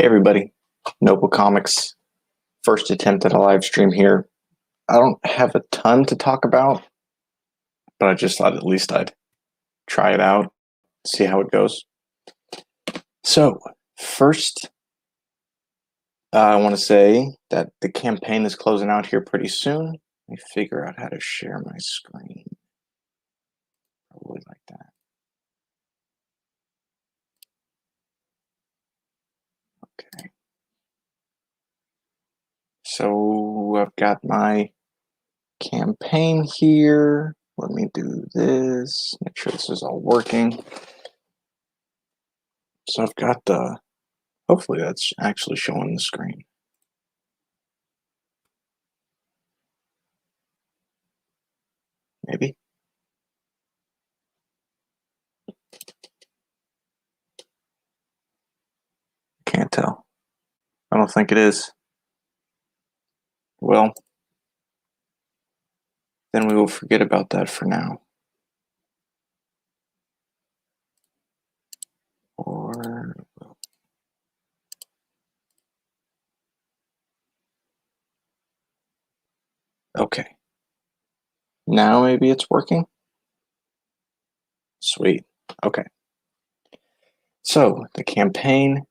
Hey everybody, Noble Comics, first attempt at a live stream here. I don't have a ton to talk about, but I just thought at least I'd try it out, see how it goes. So, first, I want to say that the campaign is closing out here pretty soon. Let me figure out how to share my screen. Probably like that. Okay. So, I've got my campaign here. Let me do this, make sure this is all working. So I've got the, hopefully that's actually showing the screen. Maybe. Can't tell. I don't think it is. Well, then we will forget about that for now. Or okay. Now maybe it's working. Sweet. Okay. So the campaign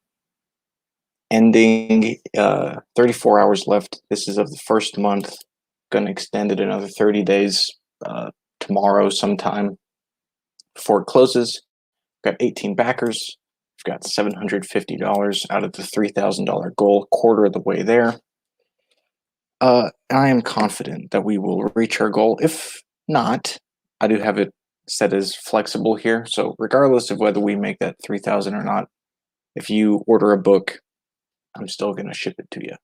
ending 34 hours left. This is of the first month. Gonna extend it another 30 days tomorrow sometime before it closes. We've got 18 backers. We've got $750 out of the $3,000 goal, quarter of the way there. I am confident that we will reach our goal. If not, I do have it set as flexible here. So regardless of whether we make that 3,000 or not, if you order a book, I'm still going to ship it to you.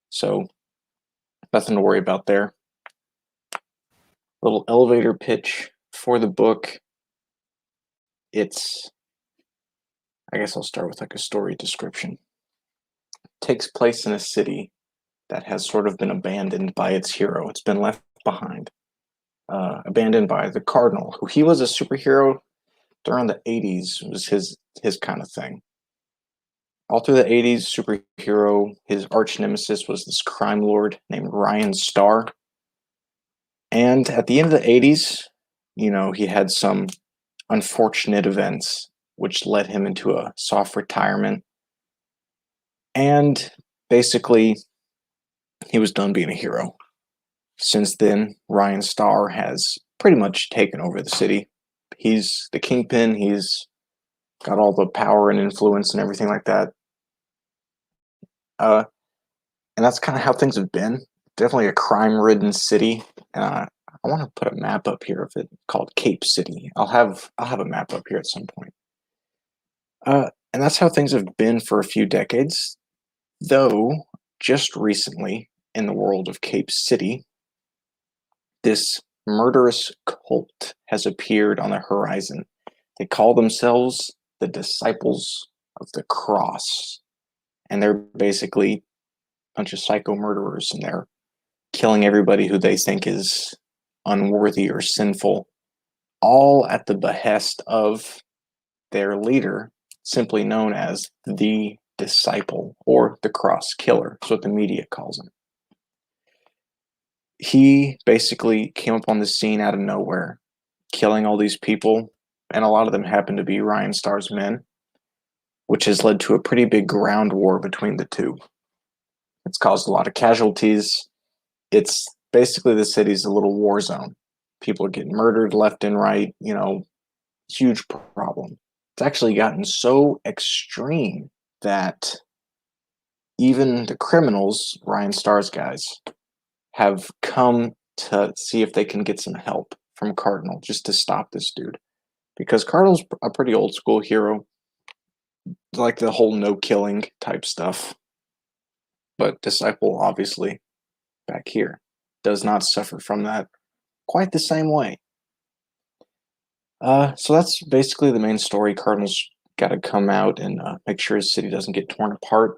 So nothing to worry about there. Little elevator pitch for the book. I guess I'll start with like a story description. It takes place in a city that has sort of been abandoned by its hero. It's been left behind. Abandoned by the Cardinal, who he was a superhero during the 80s. It was his kind of thing. All through the 80s, superhero, his arch nemesis was this crime lord named Ryan Starr. And at the end of the 80s, he had some unfortunate events which led him into a soft retirement. And basically, he was done being a hero. Since then, Ryan Starr has pretty much taken over the city. He's the kingpin. He's got all the power and influence and everything like that. And that's kind of how things have been. Definitely a crime-ridden city. I want to put a map up here of it called Cape City. I'll have a map up here at some point. And that's how things have been for a few decades. Though, just recently, in the world of Cape City, this murderous cult has appeared on the horizon. They call themselves the Disciples of the Cross. And they're basically a bunch of psycho murderers, and they're killing everybody who they think is unworthy or sinful, all at the behest of their leader, simply known as the Disciple, or the Cross Killer. That's what the media calls him. He basically came up on the scene out of nowhere, killing all these people, and a lot of them happen to be Ryan Starr's men, which has led to a pretty big ground war between the two. It's caused a lot of casualties. It's basically the city's a little war zone. People are getting murdered left and right, huge problem. It's actually gotten so extreme that even the criminals, Ryan Starr's guys, have come to see if they can get some help from Cardinal just to stop this dude. Because Cardinal's a pretty old school hero, like the whole no killing type stuff. But Disciple, obviously, back here, does not suffer from that quite the same way. So that's basically the main story. Cardinal's got to come out and make sure his city doesn't get torn apart.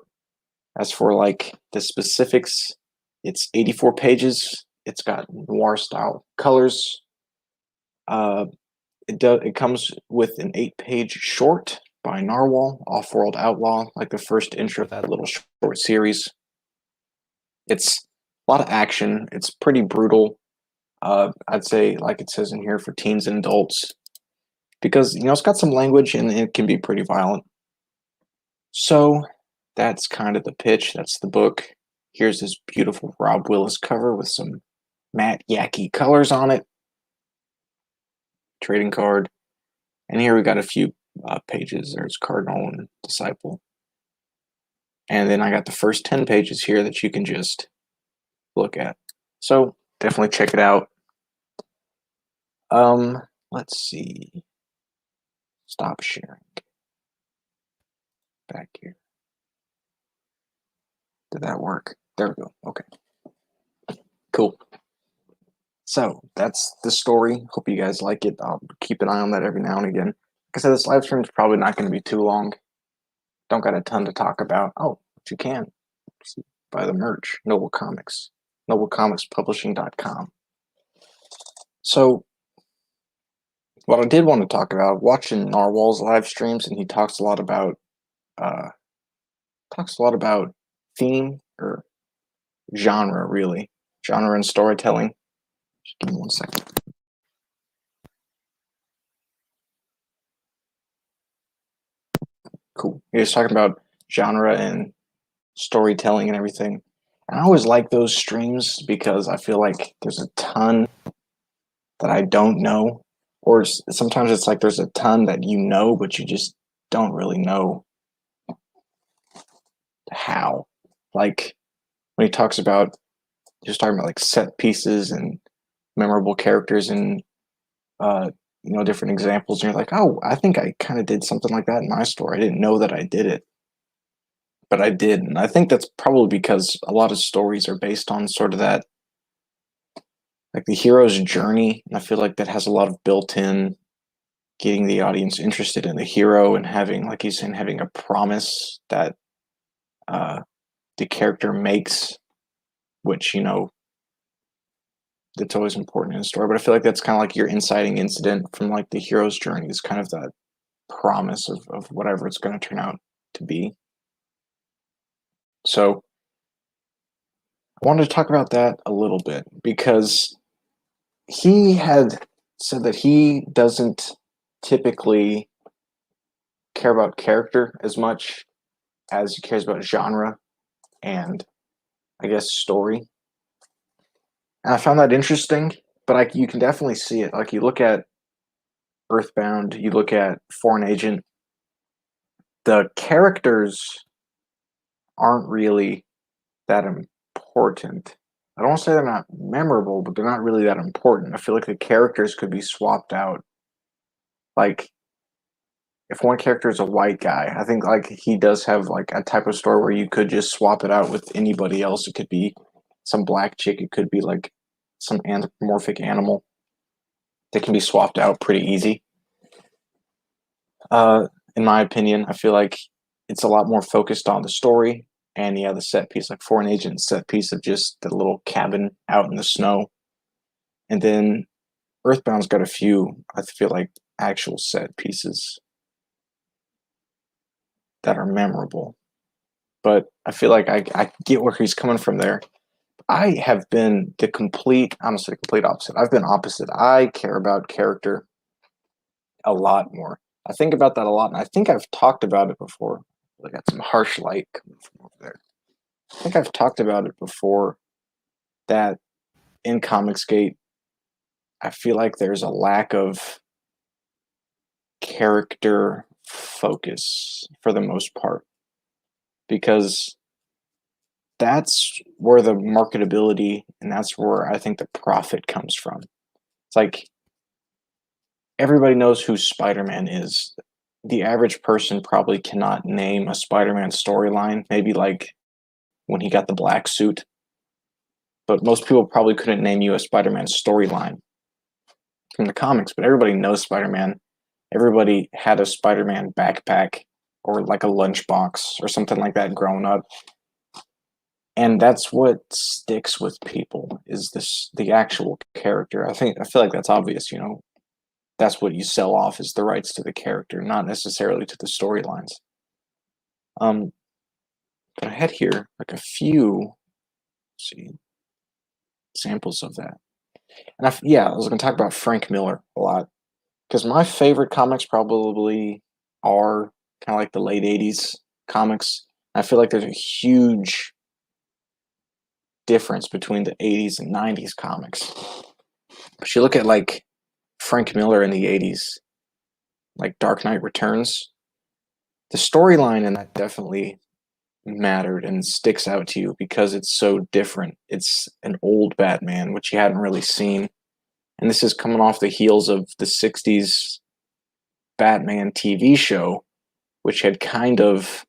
As for like the specifics, it's 84 pages. It's got noir style colors. It comes with an 8-page short by Narwhal, Off-World Outlaw, like the first intro to that little short series. It's a lot of action. It's pretty brutal. I'd say, like it says in here, for teens and adults, because it's got some language and it can be pretty violent. So that's kind of the pitch. That's the book. Here's this beautiful Rob Willis cover with some matte Yaki colors on it. Trading card. And here we got a few pages. There's Cardinal and Disciple. And then I got the first 10 pages here that you can just look at. So definitely check it out. Let's see. Stop sharing. Back here. Did that work? There we go. Okay. Cool. So that's the story. Hope you guys like it. I'll keep an eye on that every now and again. Like I said, this live stream is probably not going to be too long. Don't got a ton to talk about. Oh, but you can buy the merch. Noble Comics. NobleComicsPublishing.com. So what I did want to talk about, watching Narwhal's live streams, and he talks a lot about theme or genre, really. Genre and storytelling. Just give me 1 second. Cool. He was talking about genre and storytelling and everything. And I always like those streams because I feel like there's a ton that I don't know. Or sometimes it's like there's a ton that you know, but you just don't really know how. Like when he talks about, he was talking about like set pieces and memorable characters and different examples, and you're like, oh, I think I kind of did something like that in my story. I didn't know that I did it, but I did. And I think that's probably because a lot of stories are based on sort of that, like the hero's journey. And I feel like that has a lot of built-in getting the audience interested in the hero and having, like he's saying, having a promise that the character makes, which, that's always important in a story. But I feel like that's kind of like your inciting incident from like the hero's journey is kind of that promise of whatever it's going to turn out to be. So I wanted to talk about that a little bit because he had said that he doesn't typically care about character as much as he cares about genre and, I guess, story. And I found that interesting, but you can definitely see it. Like you look at Earthbound, you look at Foreign Agent, the characters aren't really that important. I don't want to say they're not memorable, but they're not really that important. I feel like the characters could be swapped out. Like, if one character is a white guy, I think like he does have like a type of story where you could just swap it out with anybody else. It could be some black chick. It could be like some anthropomorphic animal that can be swapped out pretty easy. In my opinion, I feel like it's a lot more focused on the story and the set piece, like Foreign Agent set piece of just the little cabin out in the snow. And then Earthbound's got a few, I feel like, actual set pieces that are memorable. But I feel like I get where he's coming from there. I have been honestly, the complete opposite. I've been opposite. I care about character a lot more. I think about that a lot, and I think I've talked about it before. I got some harsh light coming from over there. I think I've talked about it before that in Comicsgate, I feel like there's a lack of character focus for the most part, because that's where the marketability and that's where I think the profit comes from. It's like everybody knows who Spider-Man is. The average person probably cannot name a Spider-Man storyline, maybe like when he got the black suit. But most people probably couldn't name you a Spider-Man storyline from the comics, but everybody knows Spider-Man. Everybody had a Spider-Man backpack or like a lunchbox or something like that growing up. And that's what sticks with people is the actual character. I feel like that's obvious, that's what you sell off is the rights to the character, not necessarily to the storylines. But I had here like a few, see, examples of that. And I was going to talk about Frank Miller a lot because my favorite comics probably are kind of like the late 80s comics. I feel like there's a huge difference between the 80s and 90s comics. But you look at like Frank Miller in the 80s, like Dark Knight Returns, the storyline in that definitely mattered and sticks out to you because it's so different. It's an old Batman, which you hadn't really seen. And this is coming off the heels of the 60s Batman TV show, which had kind of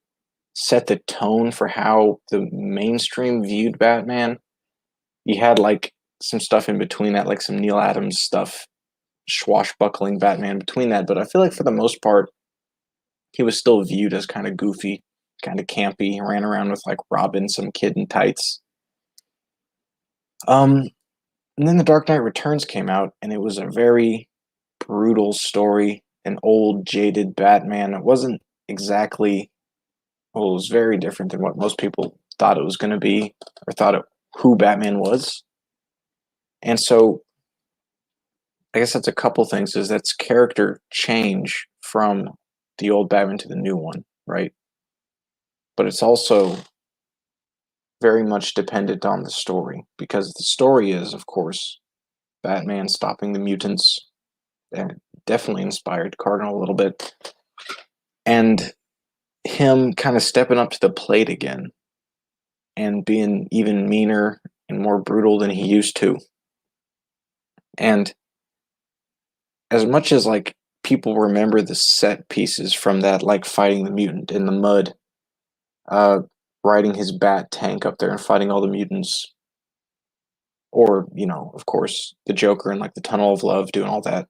set the tone for how the mainstream viewed Batman. You had like some stuff in between that, like some Neil Adams stuff, swashbuckling Batman between that. But I feel like for the most part, he was still viewed as kind of goofy, kind of campy. He ran around with like Robin, some kid in tights. And then The Dark Knight Returns came out, and it was a very brutal story. An old, jaded Batman. It wasn't exactly, well, it was very different than what most people thought it was going to be or who Batman was. And so I guess that's a couple things is that's character change from the old Batman to the new one, right? But it's also very much dependent on the story because the story is, of course, Batman stopping the mutants and definitely inspired Cardinal a little bit, and him kind of stepping up to the plate again and being even meaner and more brutal than he used to. And as much as like people remember the set pieces from that, like fighting the mutant in the mud, riding his bat tank up there and fighting all the mutants, or of course, the Joker and like the Tunnel of Love doing all that.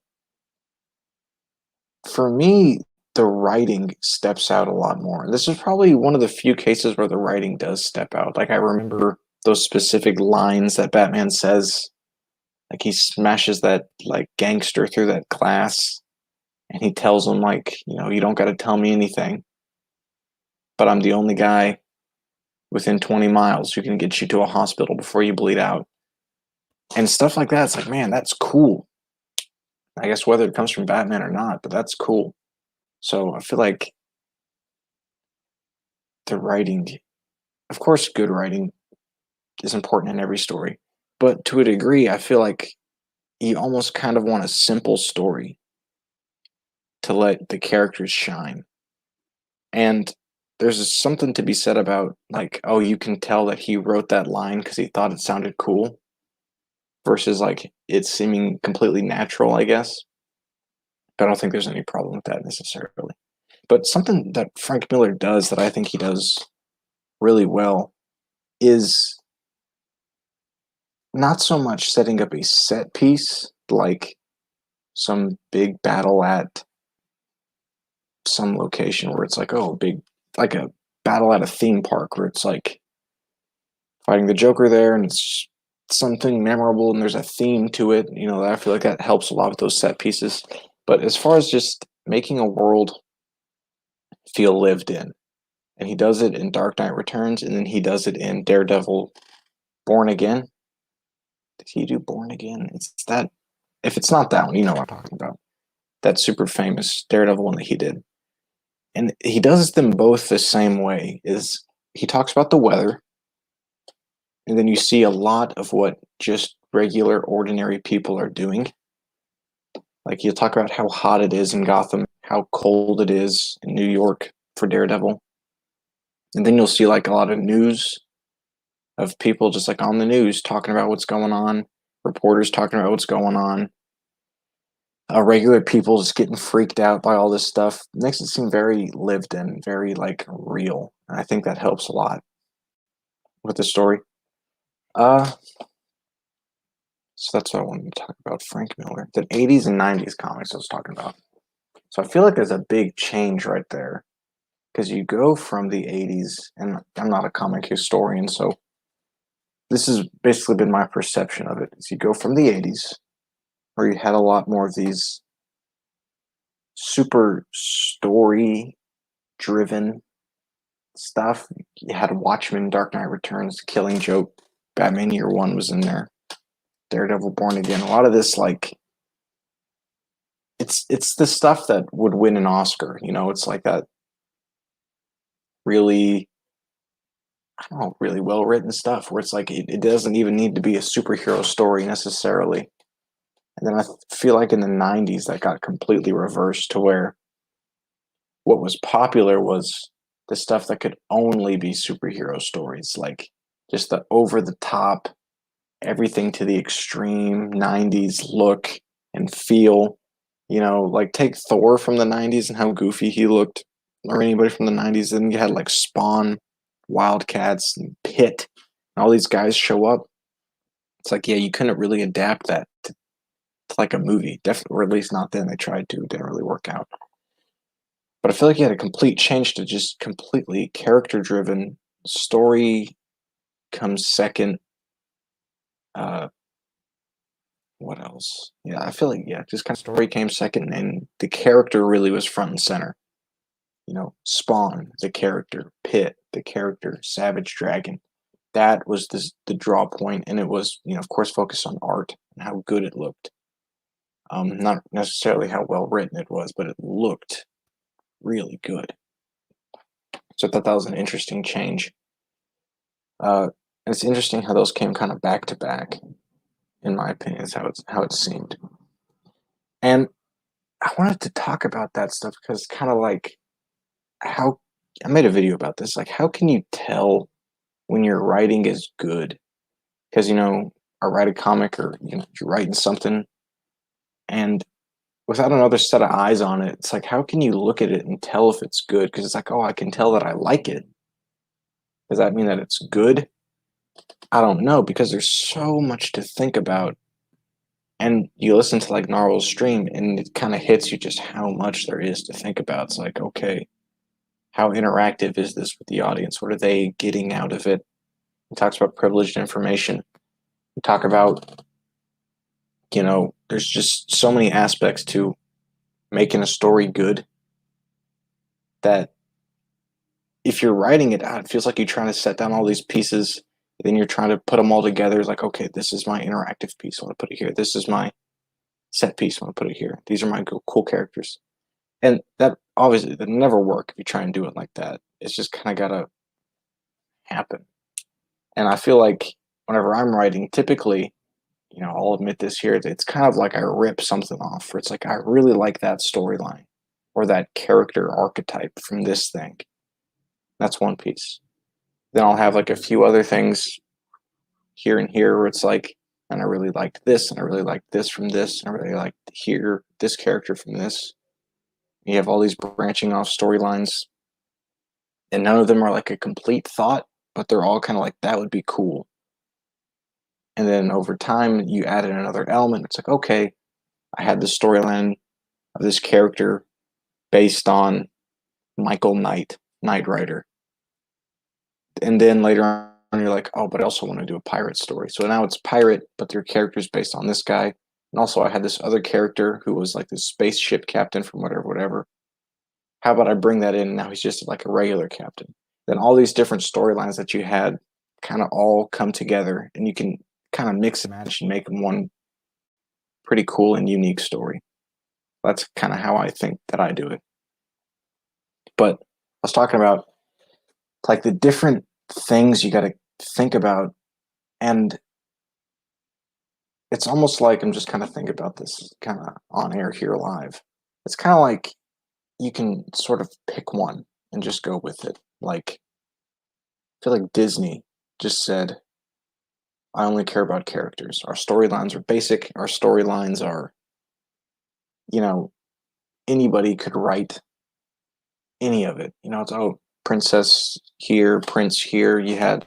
For me, the writing steps out a lot more. And this is probably one of the few cases where the writing does step out. Like I remember those specific lines that Batman says. Like he smashes that like gangster through that glass and he tells him like, you don't got to tell me anything. But I'm the only guy within 20 miles who can get you to a hospital before you bleed out. And stuff like that. It's like, man, that's cool. I guess whether it comes from Batman or not, but that's cool. So I feel like the writing, of course, good writing is important in every story. But to a degree, I feel like you almost kind of want a simple story to let the characters shine. And there's something to be said about, like, oh, you can tell that he wrote that line because he thought it sounded cool versus, like, it seeming completely natural, I guess. But I don't think there's any problem with that necessarily. But something that Frank Miller does that I think he does really well is not so much setting up a set piece like some big battle at some location where it's like, oh, big, like a battle at a theme park where it's like fighting the Joker there and it's something memorable and there's a theme to it. I feel like that helps a lot with those set pieces. But as far as just making a world feel lived in, and he does it in Dark Knight Returns, and then he does it in Daredevil Born Again. Did he do Born Again? It's that. If it's not that one, you know what I'm talking about. That super famous Daredevil one that he did. And he does them both the same way. Is he talks about the weather, and then you see a lot of what just regular, ordinary people are doing. Like he'll talk about how hot it is in Gotham, how cold it is in New York for Daredevil. And then you'll see like a lot of news of people just like on the news talking about what's going on, reporters talking about what's going on, regular people just getting freaked out by all this stuff. It makes it seem very lived in, very like real. And I think that helps a lot with the story. So that's what I wanted to talk about, Frank Miller. The 80s and 90s comics I was talking about. So I feel like there's a big change right there. Because you go from the 80s, and I'm not a comic historian, so this has basically been my perception of it. Is you go from the 80s, where you had a lot more of these super story driven stuff. You had Watchmen, Dark Knight Returns, Killing Joke, Batman Year One was in there, Daredevil Born Again. A lot of this, like, it's the stuff that would win an Oscar. It's like that really, I don't know, really well written stuff where it's like it doesn't even need to be a superhero story necessarily. And then I feel like in the '90s that got completely reversed to where what was popular was the stuff that could only be superhero stories, like just the over the top, everything to the extreme '90s look and feel. Like take Thor from the '90s and how goofy he looked, or anybody from the '90s. Then you had like Spawn, Wildcats, and Pit, and all these guys show up. It's like, yeah, you couldn't really adapt that to like a movie, definitely, or at least not then. They tried to, it didn't really work out. But I feel like you had a complete change to just completely character driven. Story comes second. Uh, what else? Yeah, I feel like, yeah, just kind of story came second, and the character really was front and center. Spawn, the character, Pit, the character, Savage Dragon. That was the draw point, and it was, of course, focused on art and how good it looked. Not necessarily how well written it was, but it looked really good. So I thought that was an interesting change. And it's interesting how those came kind of back to back, in my opinion, is how it seemed. And I wanted to talk about that stuff because kind of like how I made a video about this. Like, how can you tell when your writing is good? Because I write a comic, or you're writing something, and without another set of eyes on it, it's like, how can you look at it and tell if it's good? Because it's like, oh, I can tell that I like it. Does that mean that it's good? I don't know, because there's so much to think about. And you listen to like Narwhal's stream, and it kind of hits you just how much there is to think about. It's like, okay, how interactive is this with the audience? What are they getting out of it? He talks about privileged information. We talk about, there's just so many aspects to making a story good that if you're writing it out, it feels like you're trying to set down all these pieces, then you're trying to put them all together. It's like, okay, this is my interactive piece. I want to put it here. This is my set piece. I want to put it here. These are my cool characters. And that obviously that never work if you try and do it like that. It's just kind of gotta happen. And I feel like whenever I'm writing, typically, I'll admit this here, it's kind of like I rip something off, where it's like I really like that storyline or that character archetype from this thing. That's one piece. Then I'll have like a few other things here and here where it's like, and I really liked this, and I really liked this from this, and I really liked here this character from this. You have all these branching off storylines, and none of them are like a complete thought, but they're all kind of like, that would be cool. And then over time, you add in another element. It's like, okay, I had this storyline of this character based on Michael Knight, Knight Rider. And then later on, you're like, oh, but I also want to do a pirate story. So now it's pirate, but their character's based on this guy. And also, I had this other character who was like this spaceship captain from whatever. How about I bring that in? And now he's just like a regular captain. Then all these different storylines that you had kind of all come together, and you can kind of mix and match and make them one pretty cool and unique story. That's kind of how I think that I do it. But I was talking about like the different things you got to think about, and it's almost like I'm just kind of thinking about this kind of on air here live. It's kind of like you can sort of pick one and just go with it. Like, I feel like Disney just said, I only care about characters. Our storylines are basic. Our storylines are, you know, anybody could write any of it. It's, oh, princess here, prince here. You had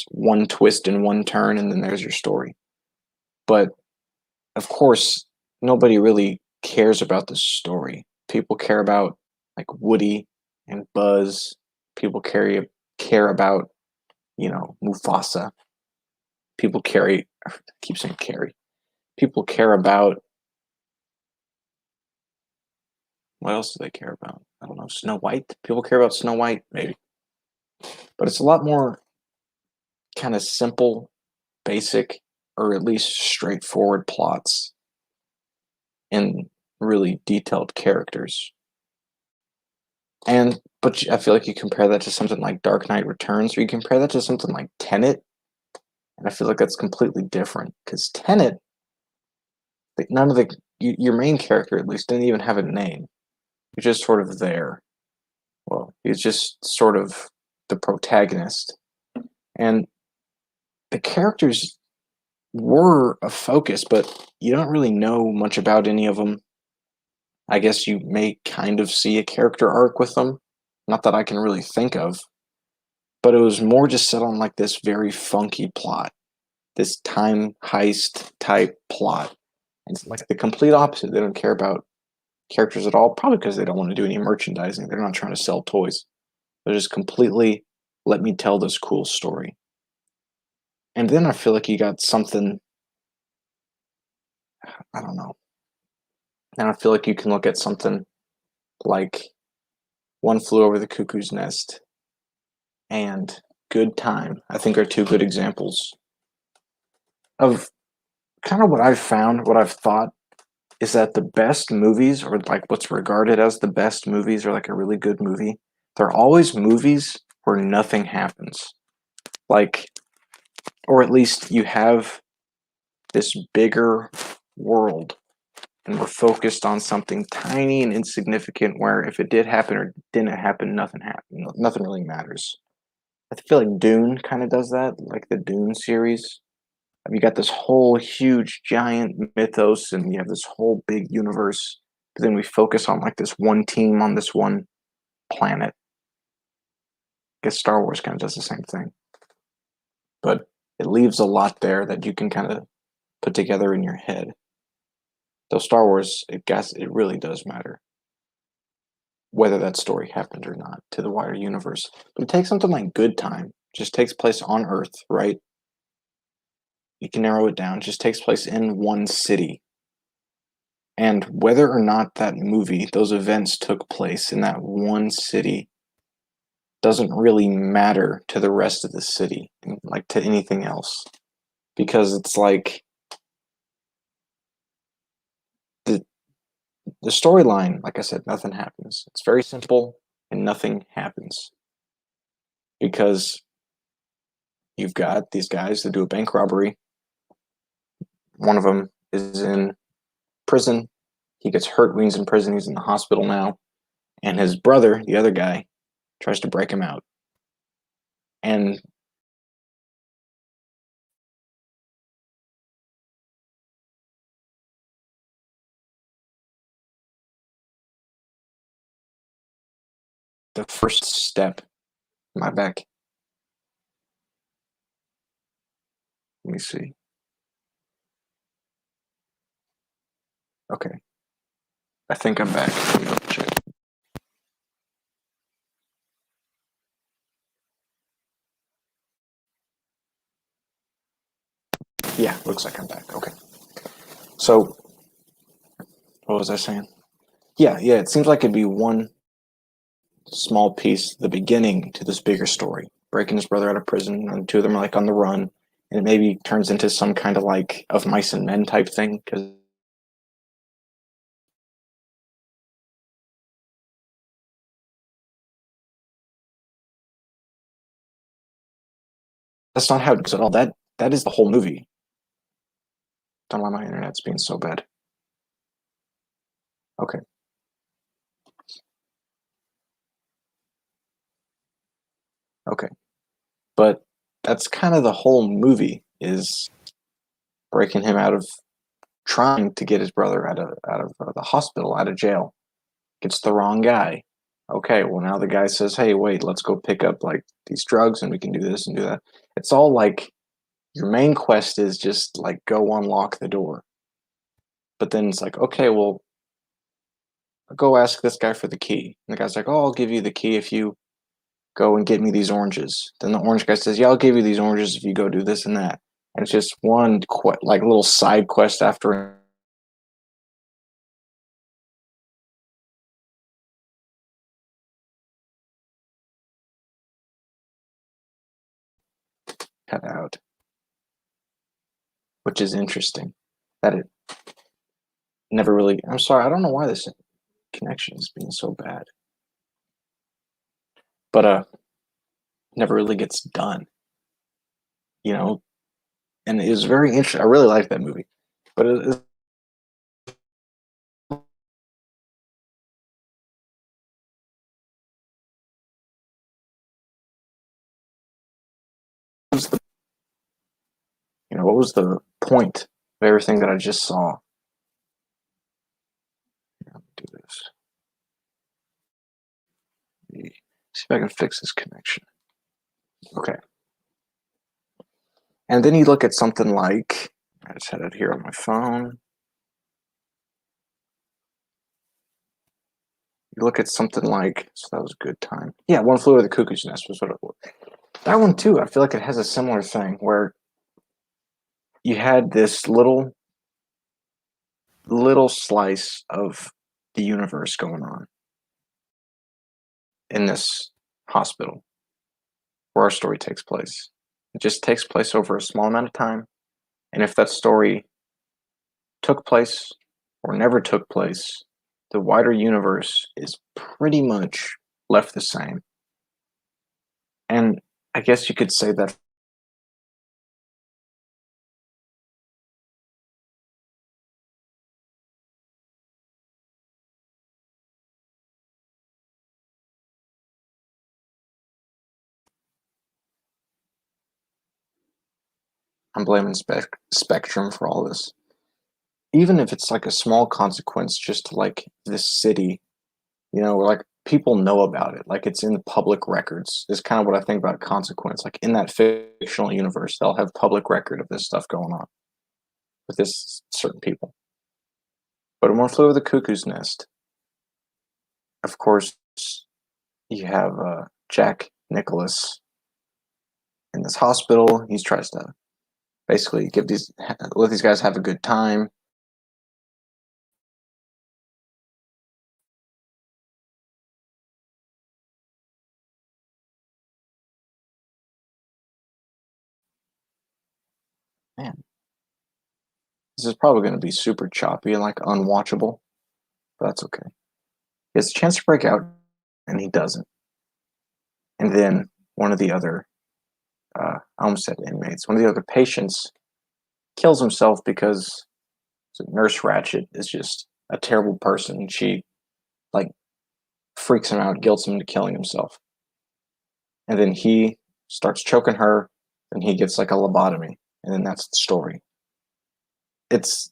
one twist and one turn, and then there's your story. But of course, nobody really cares about the story. People care about like Woody and Buzz. People care about, Mufasa. People carry I keep saying carry. People care about What else do they care about? I don't know. Snow White? People care about Snow White? Maybe. But it's a lot more kind of simple, basic, or at least straightforward plots and really detailed characters. But I feel like you compare that to something like Dark Knight Returns, or you compare that to something like Tenet, and I feel like that's completely different. Because Tenet, none of the your main character at least didn't even have a name. He's just sort of there. Well, he's just sort of the protagonist, and the characters were a focus, but you don't really know much about any of them. I guess you may kind of see a character arc with them. Not that I can really think of, but it was more just set on like this very funky plot, this time heist type plot. And it's like the complete opposite. They don't care about characters at all, probably because they don't want to do any merchandising. They're not trying to sell toys. They're just completely let me tell this cool story. And then I feel like you got something, I don't know. And I feel like you can look at something like One Flew Over the Cuckoo's Nest and Good Time, I think are two good examples of kind of what I've found, what I've thought is that the best movies, or like what's regarded as the best movies, or like a really good movie, they're always movies where nothing happens. Like, or at least you have this bigger world and we're focused on something tiny and insignificant where if it did happen or didn't happen, nothing happened. Nothing really matters. I feel like Dune kind of does that, like the Dune series. You got this whole huge giant mythos and you have this whole big universe, but then we focus on like this one team on this one planet. I guess Star Wars kind of does the same thing, but it leaves a lot there that you can kind of put together in your head. Though Star Wars, it really does matter whether that story happened or not to the wider universe. But it takes something like Good Time, just takes place on Earth, right? You can narrow it down, just takes place in one city. And whether or not that movie, those events took place in that one city, doesn't really matter to the rest of the city, like to anything else. Because it's like the the storyline, like I said, nothing happens. It's very simple and nothing happens. Because you've got these guys that do a bank robbery. One of them is in prison. He gets hurt when he's in prison. He's in the hospital now. And his brother, the other guy, tries to break him out. And the first step, my back. Let me see. Okay. I think I'm back. Let me double check. Yeah, looks like I'm back. Okay. So, what was I saying? Yeah, it seems like it'd be one small piece, the beginning to this bigger story. Breaking his brother out of prison, and the two of them are like on the run, and it maybe turns into some kind of like of mice and men type thing, because that's not how it goes at all. That is the whole movie. Don't know why my internet's being so bad. Okay. Okay. But that's kind of the whole movie is breaking him out of trying to get his brother out of the hospital, out of jail. Gets the wrong guy. Okay, well now the guy says, "Hey, wait, let's go pick up like these drugs and we can do this and do that." It's all like your main quest is just like go unlock the door. But then it's like, "Okay, well go ask this guy for the key." And the guy's like, "Oh, I'll give you the key if you go and get me these oranges." Then the orange guy says, "Yeah, I'll give you these oranges if you go do this and that." And it's just one like little side quest after cut out, which is interesting. That it never really. I'm sorry, I don't know why this connection is being so bad, but never really gets done. You know, and it was very interesting. I really liked that movie, but it was the, what was the point of everything that I just saw? Do this. See if I can fix this connection. Okay. And then you look at something like, I just had it here on my phone. You look at something like, so that was a good time. Yeah, One Flew Over the Cuckoo's Nest was what it was. That one too, I feel like it has a similar thing where you had this little slice of the universe going on in this hospital where our story takes place. It just takes place over a small amount of time. And if that story took place or never took place, the wider universe is pretty much left the same. And I guess you could say that I'm blaming Spectrum for all this. Even if it's like a small consequence just to like this city, where like people know about it, like it's in the public records, is kind of what I think about consequence. Like in that fictional universe, they'll have public record of this stuff going on with this certain people. But in One Flew Over the Cuckoo's Nest, of course, you have Jack Nicholas in this hospital. He tries to basically let these guys have a good time. Man, this is probably going to be super choppy and like unwatchable, but that's okay. He has a chance to break out, and he doesn't. And then one of the other, I almost said inmates, one of the other patients kills himself because Nurse Ratched is just a terrible person. She like freaks him out, guilts him into killing himself. And then he starts choking her, and he gets like a lobotomy, and then that's the story. It's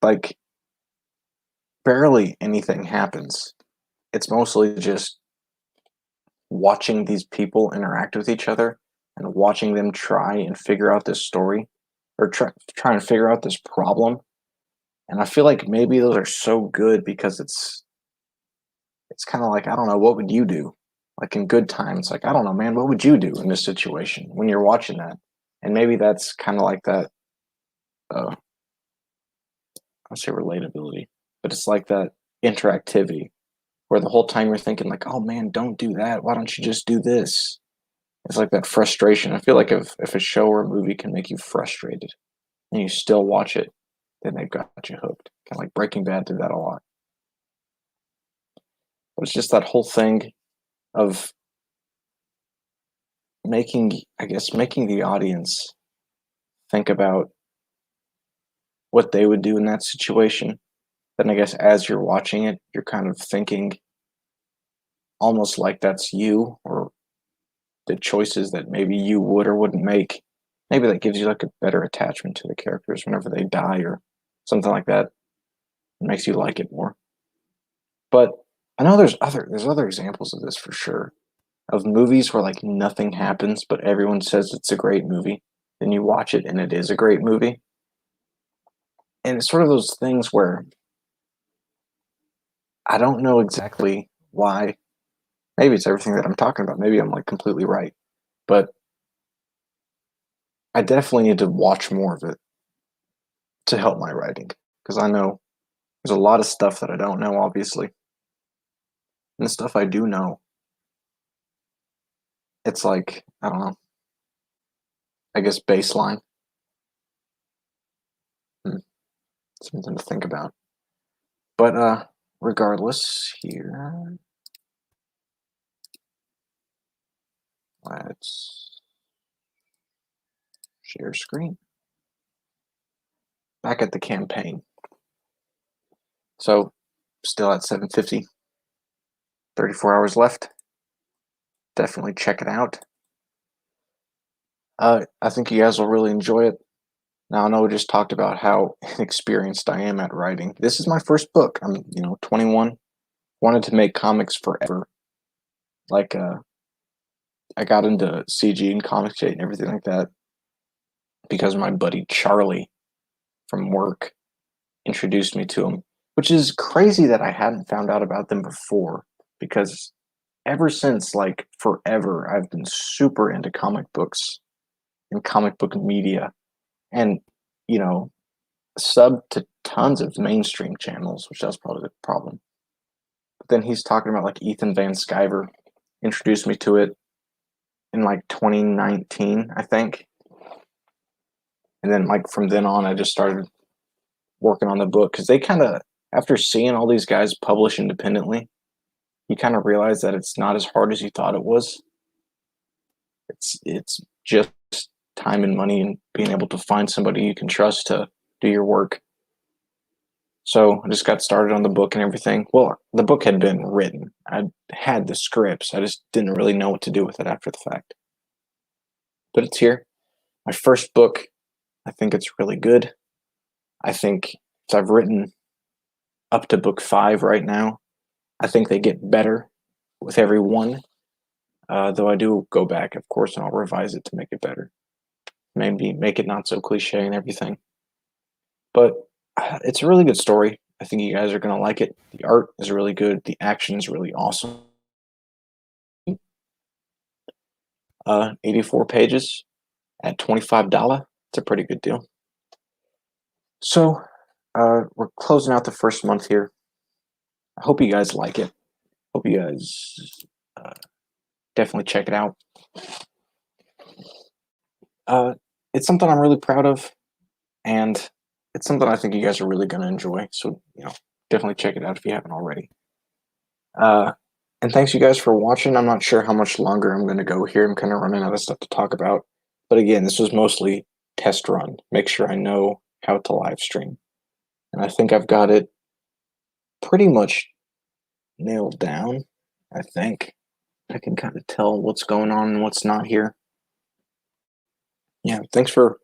like barely anything happens. It's mostly just watching these people interact with each other and watching them try and figure out this story or try and figure out this problem. And I feel like maybe those are so good because it's kind of like, I don't know, what would you do? Like in good times, like, I don't know, man, what would you do in this situation when you're watching that? And maybe that's kind of like that, I'll say relatability, but it's like that interactivity where the whole time you're thinking like, oh man, don't do that. Why don't you just do this? It's like that frustration. I feel like if a show or a movie can make you frustrated and you still watch it, then they've got you hooked. Kind of like Breaking Bad did that a lot. But it's just that whole thing of making the audience think about what they would do in that situation. Then I guess as you're watching it, you're kind of thinking almost like that's you or the choices that maybe you would or wouldn't make. Maybe that gives you like a better attachment to the characters whenever they die or something like that. It makes you like it more. But I know there's other examples of this for sure. Of movies where like nothing happens, but everyone says it's a great movie. Then you watch it and it is a great movie. And it's sort of those things where I don't know exactly why. Maybe it's everything that I'm talking about. Maybe I'm like completely right. But I definitely need to watch more of it to help my writing. Because I know there's a lot of stuff that I don't know, obviously. And the stuff I do know, it's like, I don't know. I guess, baseline. Something to think about. But regardless, here, let's share screen. Back at the campaign. So, still at 750. 34 hours left. Definitely check it out. I think you guys will really enjoy it. Now, I know we just talked about how inexperienced I am at writing. This is my first book. I'm, 21. Wanted to make comics forever. Like, I got into CG and Comicsgate and everything like that because my buddy Charlie from work introduced me to him, which is crazy that I hadn't found out about them before, because ever since, like, forever, I've been super into comic books and comic book media, and, sub to tons of mainstream channels, which that's probably the problem. But then he's talking about, like, Ethan Van Sciver introduced me to it in, like, 2019, I think. And then, like, from then on, I just started working on the book, because they kind of, after seeing all these guys publish independently, you kind of realize that it's not as hard as you thought it was. It's just time and money and being able to find somebody you can trust to do your work. So I just got started on the book and everything. Well, the book had been written. I had the scripts. I just didn't really know what to do with it after the fact. But it's here. My first book. I think it's really good. I think I've written up to book 5 right now. I think they get better with every one. Though I do go back, of course, and I'll revise it to make it better. Maybe make it not so cliche and everything. But it's a really good story. I think you guys are going to like it. The art is really good. The action is really awesome. 84 pages at $25. It's a pretty good deal. So we're closing out the first month here. I hope you guys like it. Hope you guys definitely check it out. It's something I'm really proud of, and it's something I think you guys are really going to enjoy. So, definitely check it out if you haven't already. And thanks you guys for watching. I'm not sure how much longer I'm going to go here. I'm kind of running out of stuff to talk about. But again, this was mostly test run. Make sure I know how to live stream. And I think I've got it pretty much nailed down. I think I can kind of tell what's going on and what's not here. Yeah, thanks for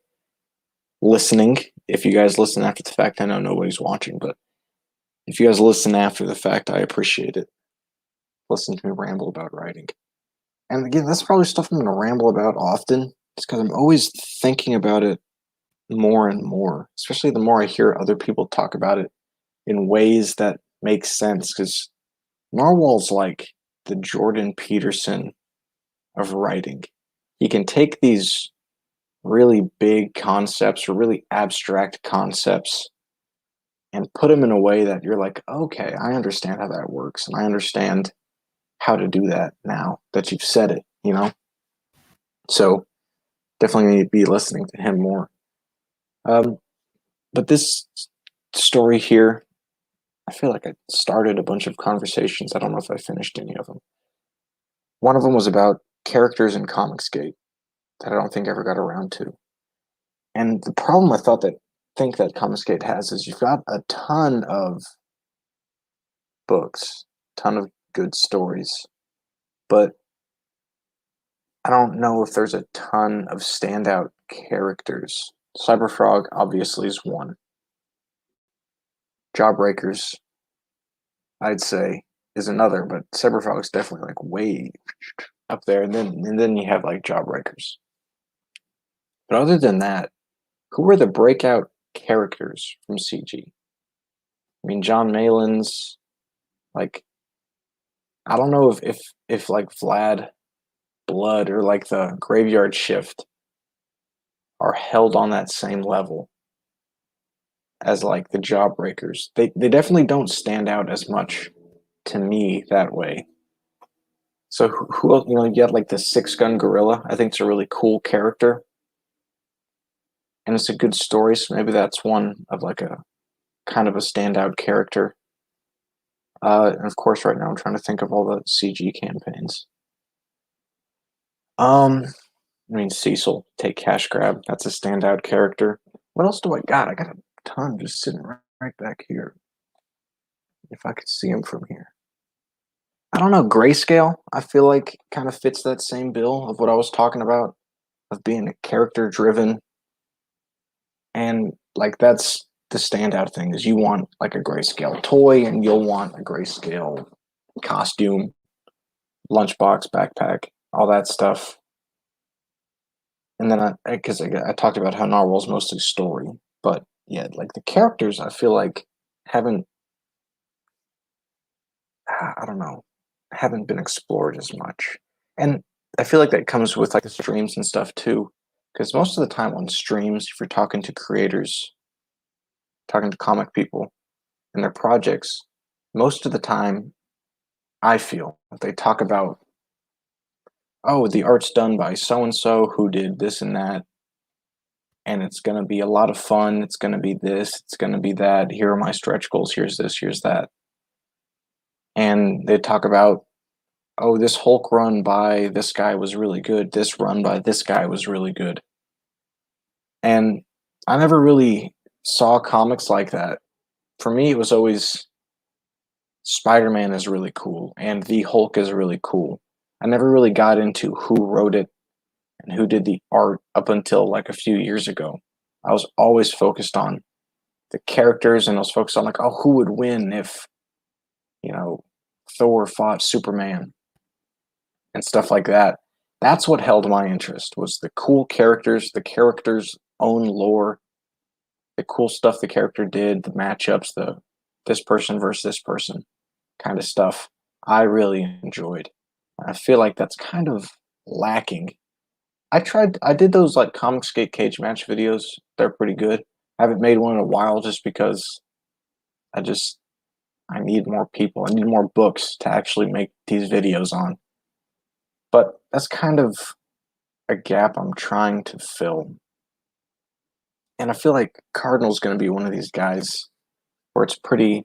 listening. If you guys listen after the fact, I know nobody's watching, but if you guys listen after the fact, I appreciate it. Listen to me ramble about writing. And again, that's probably stuff I'm going to ramble about often. It's because I'm always thinking about it more and more, especially the more I hear other people talk about it in ways that make sense. Because Narwhal's like the Jordan Peterson of writing. He can take these really big concepts or really abstract concepts and put them in a way that you're like, okay, I understand how that works, and I understand how to do that now that you've said it, So definitely need to be listening to him more. But this story here, I feel like I started a bunch of conversations. I don't know if I finished any of them. One of them was about characters in Comicsgate that I don't think I ever got around to. And the problem I think that Comicsgate has is you've got a ton of books, ton of good stories, but I don't know if there's a ton of standout characters. Cyberfrog obviously is one. Jawbreakers, I'd say, is another, but Cyberfrog's definitely like way up there, and then you have like Jawbreakers. But other than that, who were the breakout characters from CG? I mean, John Malin's, like, I don't know if like Vlad Blood or like the Graveyard Shift are held on that same level as like the Jawbreakers. They definitely don't stand out as much to me that way. So who else, you got like the 6 Gun Gorilla. I think it's a really cool character. and it's a good story, so maybe that's one of like a kind of a standout character. And of course, right now I'm trying to think of all the CG campaigns. I mean, Cecil, take cash grab. That's a standout character. What else do I got? I got a ton just sitting right back here. If I could see him from here. I don't know. Grayscale, I feel like kind of fits that same bill of what I was talking about, of being character driven. And like that's the standout thing is you want like a grayscale toy and you'll want a grayscale costume, lunchbox, backpack, all that stuff. And then because I talked about how Narwhal's mostly story, but yeah, like the characters, I feel like haven't, I don't know, haven't been explored as much. And I feel like that comes with like the streams and stuff too, because most of the time on streams, if you're talking to creators, talking to comic people and their projects, most of the time, I feel they talk about, oh, the art's done by so and so who did this and that, and it's going to be a lot of fun. It's going to be this, it's going to be that. Here are my stretch goals. Here's this, here's that. And they talk about, oh, this Hulk run by this guy was really good. This run by this guy was really good. And I never really saw comics like that. For me, it was always Spider-Man is really cool and the Hulk is really cool. I never really got into who wrote it and who did the art up until like a few years ago. I was always focused on the characters and I was focused on like, oh, who would win if, you know, Thor fought Superman and stuff like that. That's what held my interest was the cool characters, the characters' own lore, the cool stuff the character did, the matchups, the this person versus this person kind of stuff. I really enjoyed. I feel like that's kind of lacking. I did those like Comicsgate cage match videos. They're pretty good. I haven't made one in a while just because I just I need more people. I need more books to actually make these videos on. But that's kind of a gap I'm trying to fill. And I feel like Cardinal's going to be one of these guys where it's pretty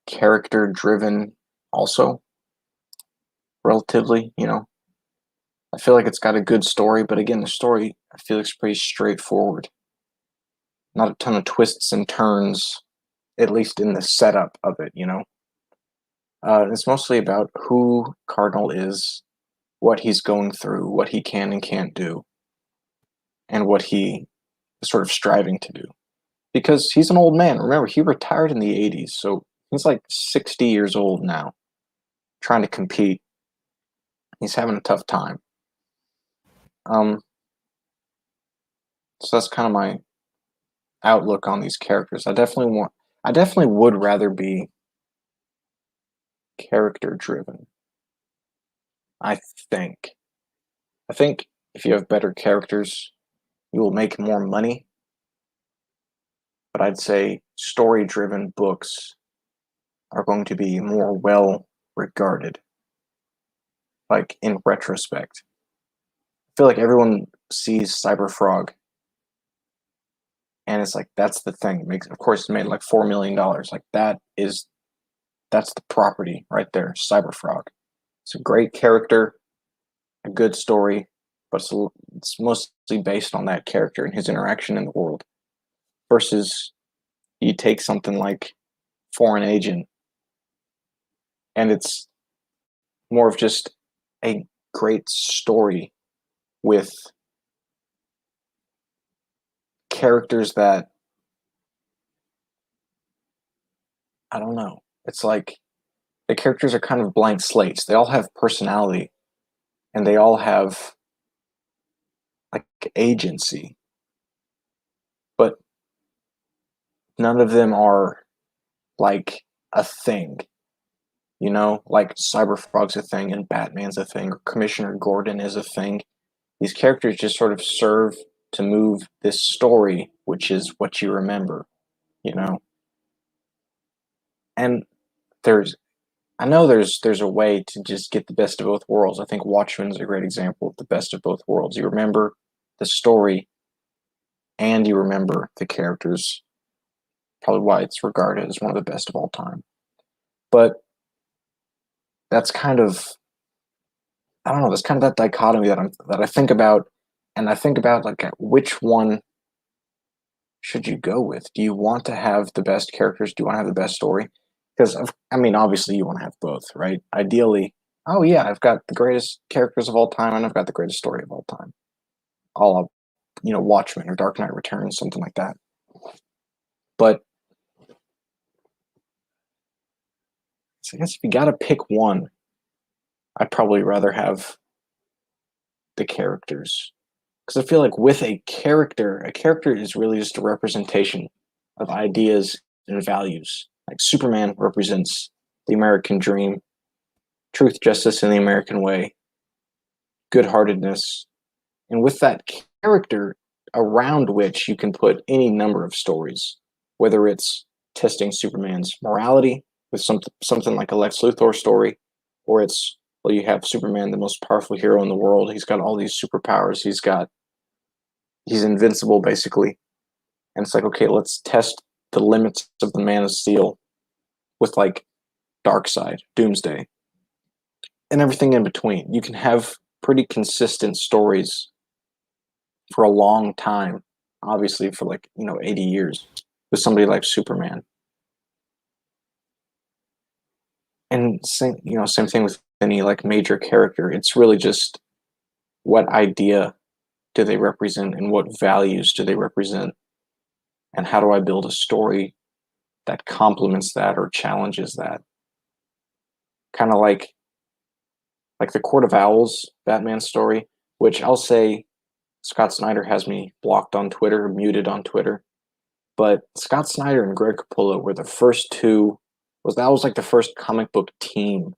character driven also relatively, you know. I feel like it's got a good story, but again, the story I feel like is pretty straightforward. Not a ton of twists and turns, at least in the setup of it, you know. It's mostly about who Cardinal is, what he's going through, what he can and can't do, and what he is sort of striving to do. Because he's an old man. Remember, he retired in the 80s, so he's like 60 years old now, trying to compete. He's having a tough time. Um, so that's kind of my outlook on these characters. I definitely would rather be character driven. I think. I think if you have better characters, you will make more money. But I'd say story driven books are going to be more well regarded. Like in retrospect. I feel like everyone sees Cyber Frog and it's like that's the thing. It makes of course it's made like $4 million. Like that's the property right there, Cyber Frog. It's a great character, a good story, but it's mostly based on that character and his interaction in the world. Versus you take something like Foreign Agent, and it's more of just a great story with characters that I don't know. It's like the characters are kind of blank slates. They all have personality and they all have like agency, but none of them are like a thing. You know, like Cyberfrog's a thing and Batman's a thing, or Commissioner Gordon is a thing. These characters just sort of serve to move this story, which is what you remember, you know? And there's I know there's a way to just get the best of both worlds. I think Watchmen's a great example of the best of both worlds. You remember the story, and you remember the characters. Probably why it's regarded as one of the best of all time. But that's kind of, I don't know, that's kind of that dichotomy that I think about, and I think about like which one should you go with? Do you want to have the best characters? Do you want to have the best story? Because I mean, obviously, you want to have both, right? Ideally, oh yeah, I've got the greatest characters of all time, and I've got the greatest story of all time. All up, Watchmen or Dark Knight Returns, something like that. But so I guess if you got to pick one, I'd probably rather have the characters, because I feel like with a character is really just a representation of ideas and values. Like Superman represents the American dream, truth, justice, and the American way, good-heartedness, and with that character around which you can put any number of stories, whether it's testing Superman's morality with something like a Lex Luthor story, or it's, well, you have Superman, the most powerful hero in the world. He's got all these superpowers. He's invincible basically, and it's like, okay, let's test the limits of the Man of Steel with like Darkseid, Doomsday, and everything in between. You can have pretty consistent stories for a long time, obviously for 80 years with somebody like Superman. And same thing with any like major character. It's really just what idea do they represent and what values do they represent, and how do I build a story that complements that or challenges that. Kind of like the Court of Owls Batman story, which I'll say Scott Snyder has me blocked on Twitter, muted on Twitter. But Scott Snyder and Greg Capullo were the first two. That was like the first comic book team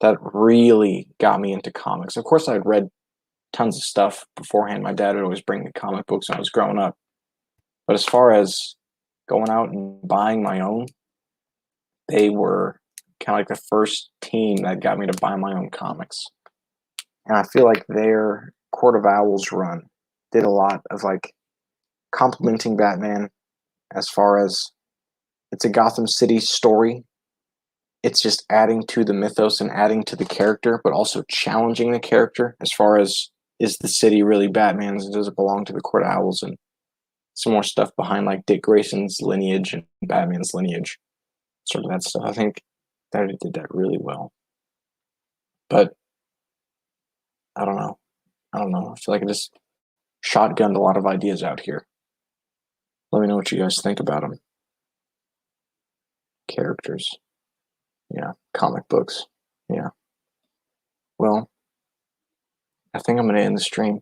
that really got me into comics. Of course, I'd read tons of stuff beforehand. My dad would always bring me comic books when I was growing up. But as far as going out and buying my own, they were kind of like the first team that got me to buy my own comics. And I feel like their Court of Owls run did a lot of like complementing Batman as far as it's a Gotham City story. It's just adding to the mythos and adding to the character, but also challenging the character as far as, is the city really Batman's? Does it belong to the Court of Owls? And some more stuff behind like Dick Grayson's lineage and Batman's lineage, sort of that stuff. I think that it did that really well. But I don't know. I feel like I just shotgunned a lot of ideas out here. Let me know what you guys think about them. Characters. Yeah. Comic books. Yeah. Well, I think I'm going to end the stream.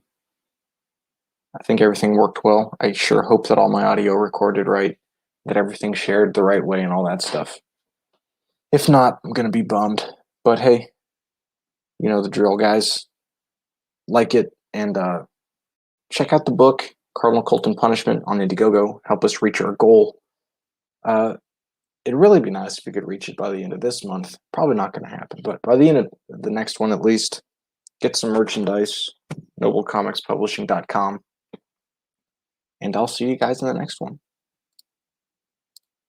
I think everything worked well. I sure hope that all my audio recorded right, that everything shared the right way and all that stuff. If not, I'm going to be bummed. But hey, you know the drill, guys. Like it and check out the book, Cardinal Cult and Punishment, on Indiegogo. Help us reach our goal. It'd really be nice if we could reach it by the end of this month. Probably not going to happen, but by the end of the next one at least, get some merchandise, noblecomicspublishing.com. And I'll see you guys in the next one.